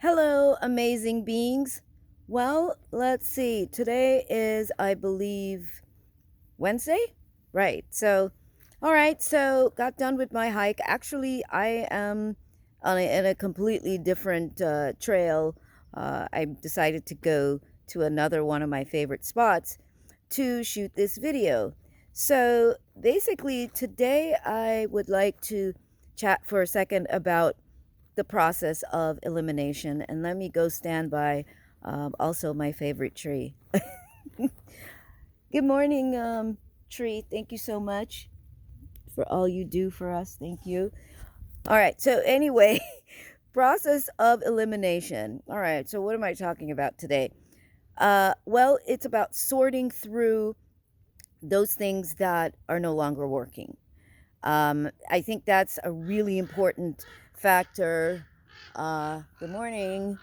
Hello, amazing beings. Well, let's see. Today is, I believe, Wednesday? Right. All right. So, got done with my hike. Actually, I am in a completely different trail. I decided to go to another one of my favorite spots to shoot this video. So, basically, today I would like to chat for a second about the process of elimination. And let me go stand by also my favorite tree. Good morning, tree. Thank you so much for all you do for us. Thank you. All right. So, anyway, process of elimination. All right. So, what am I talking about today? Well, it's about sorting through those things that are no longer working. I think that's a really important factor. Good morning.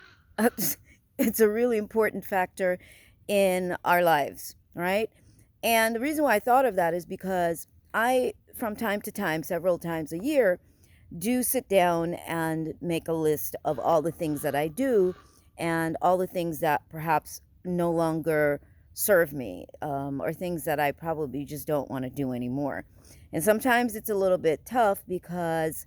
It's a really important factor in our lives, right? And the reason why I thought of that is because I, from time to time, several times a year, do sit down and make a list of all the things that I do and all the things that perhaps no longer serve me, or things that I probably just don't want to do anymore. And sometimes it's a little bit tough because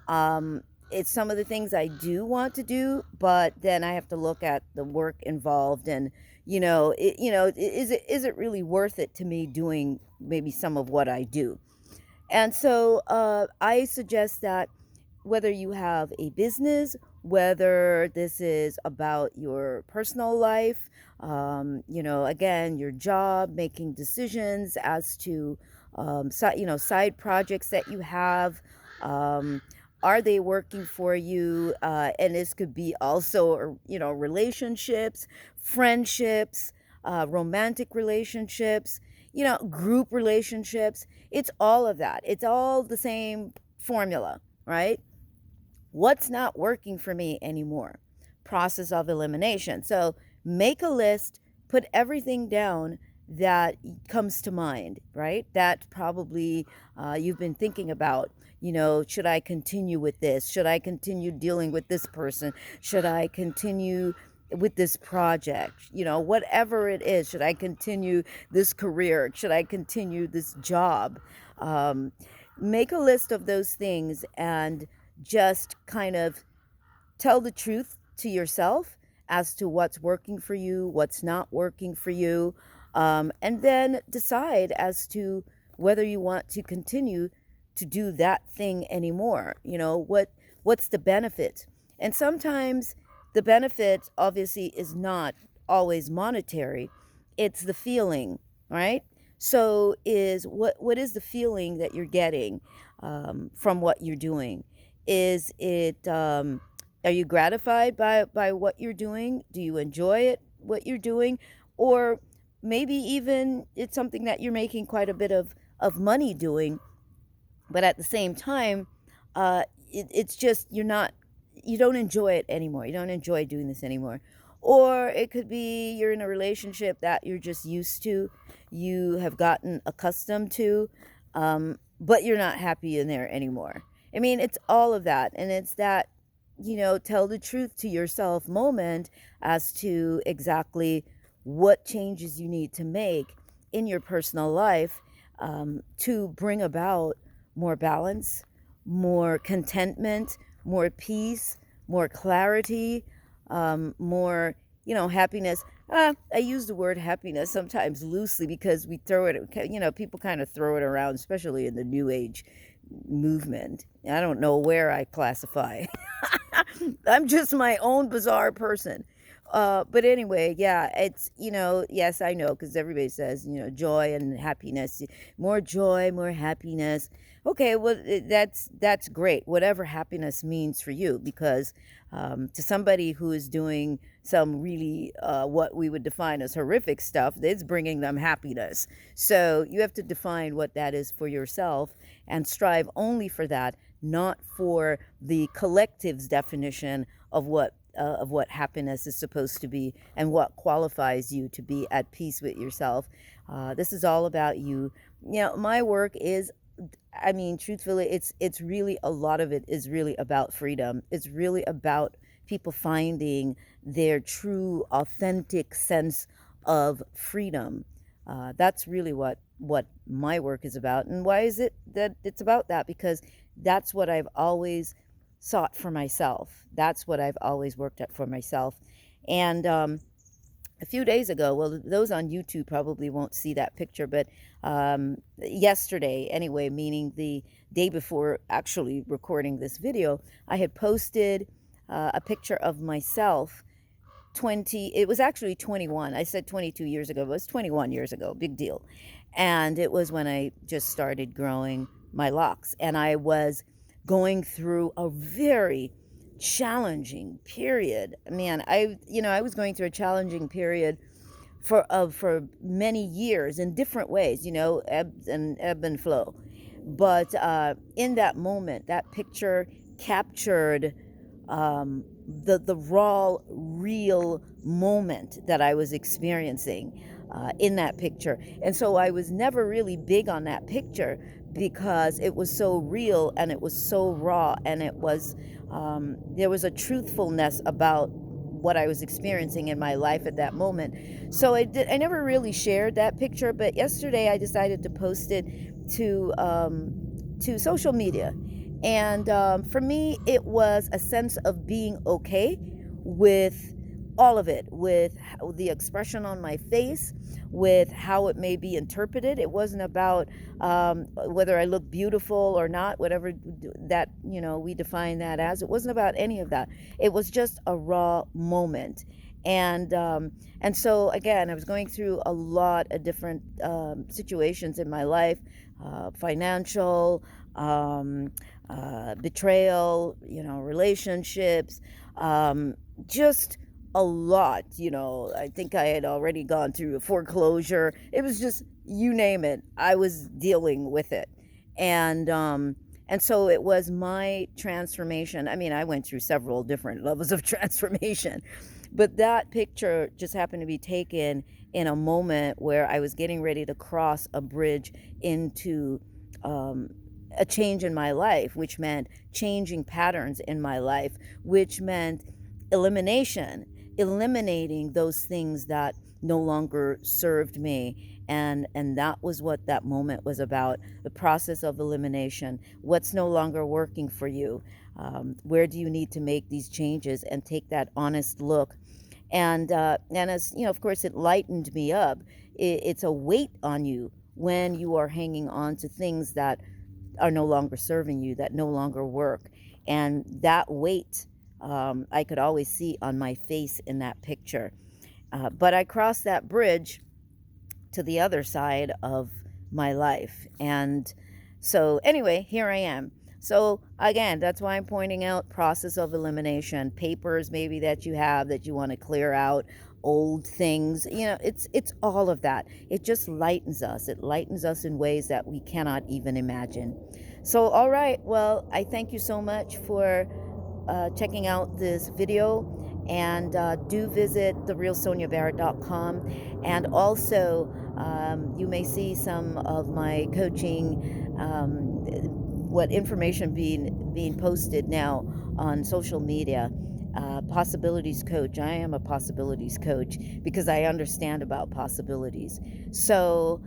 um, it's some of the things I do want to do, but then I have to look at the work involved and is it really worth it to me doing maybe some of what I do? And so I suggest that whether you have a business, whether this is about your personal life, again, your job, making decisions as to, side projects that you have. Um, are they working for you? And this could be also, relationships, friendships, romantic relationships, group relationships. It's all of that. It's all the same formula, right? What's not working for me anymore? Process of elimination. So make a list, put everything down that comes to mind, right? That probably you've been thinking about. Should I continue with this? Should I continue dealing with this person? Should I continue with this project? Whatever it is, should I continue this career? Should I continue this job? Um, Make a list of those things and just kind of tell the truth to yourself as to what's working for you, what's not working for you, and then decide as to whether you want to continue to do that thing anymore. What's the benefit? And sometimes the benefit obviously is not always monetary. It's the feeling, right? So is what is the feeling that you're getting from what you're doing? Is it are you gratified by what you're doing? Do you enjoy it, what you're doing? Or maybe even it's something that you're making quite a bit of money doing, but at the same time, it's just you don't enjoy it anymore. You don't enjoy doing this anymore. Or it could be you're in a relationship that you're just used to, you have gotten accustomed to, but you're not happy in there anymore. I mean, it's all of that. And it's that, tell the truth to yourself moment as to exactly what changes you need to make in your personal life, to bring about more balance, more contentment, more peace, more clarity, more, happiness. I use the word happiness sometimes loosely because we throw it, people kind of throw it around, especially in the New Age movement. I don't know where I classify. I'm just my own bizarre person. But anyway, yeah, it's, yes, I know, because everybody says, joy and happiness, more joy, more happiness. Okay, well, that's great, whatever happiness means for you, because to somebody who is doing some really what we would define as horrific stuff, it's bringing them happiness. So you have to define what that is for yourself and strive only for that, not for the collective's definition of what happiness is supposed to be and what qualifies you to be at peace with yourself. This is all about you. My work is, I mean, truthfully, it's really, a lot of it is really about freedom. It's really about people finding their true, authentic sense of freedom. That's really what my work is about. And why is it that it's about that? Because that's what I've always sought for myself. That's what I've always worked at for myself. And a few days ago, well, those on YouTube probably won't see that picture, but yesterday, anyway, meaning the day before actually recording this video, I had posted a picture of myself 20, it was actually 21. I said 22 years ago, but it was 21 years ago, big deal. And it was when I just started growing my locks. And I was going through a very challenging period. Man, I was going through a challenging period for many years in different ways, ebb and flow. But in that moment, that picture captured the raw, real moment that I was experiencing in that picture. And so I was never really big on that picture because it was so real and it was so raw, and there was a truthfulness about what I was experiencing in my life at that moment. So I never really shared that picture, but yesterday I decided to post it to social media. And for me, it was a sense of being okay with all of it, with the expression on my face, with how it may be interpreted. It wasn't about whether I look beautiful or not, whatever that, we define that as. It wasn't about any of that. It was just a raw moment. And so again, I was going through a lot of different situations in my life, financial, betrayal, relationships, just a lot. I think I had already gone through a foreclosure. It was just, you name it, I was dealing with it. And so it was my transformation. I mean, I went through several different levels of transformation, but that picture just happened to be taken in a moment where I was getting ready to cross a bridge into a change in my life, which meant changing patterns in my life, which meant eliminating those things that no longer served me. And that was what that moment was about, the process of elimination. What's no longer working for you? Where do you need to make these changes, and take that honest look? And as of course, it lightened me up. It's a weight on you when you are hanging on to things that are no longer serving you, that no longer work. And that weight, I could always see on my face in that picture. But I crossed that bridge to the other side of my life. And so anyway, here I am. So again, that's why I'm pointing out process of elimination, papers maybe that you have that you want to clear out, old things, it's all of that. It just lightens us. It lightens us in ways that we cannot even imagine. So all right, well, I thank you so much for checking out this video, and do visit therealsoniabarrett.com. And also you may see some of my coaching, what information being posted now on social media. Possibilities coach. I am a possibilities coach because I understand about possibilities. So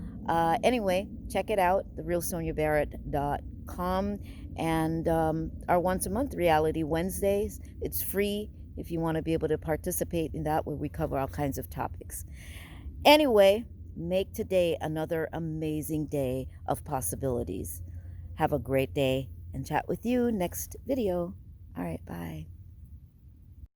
anyway, check it out, therealsoniabarrett.com. And our once a month reality Wednesdays, it's free if you want to be able to participate in that, where we cover all kinds of topics. Anyway, make today another amazing day of possibilities. Have a great day, and chat with you next video. All right, bye.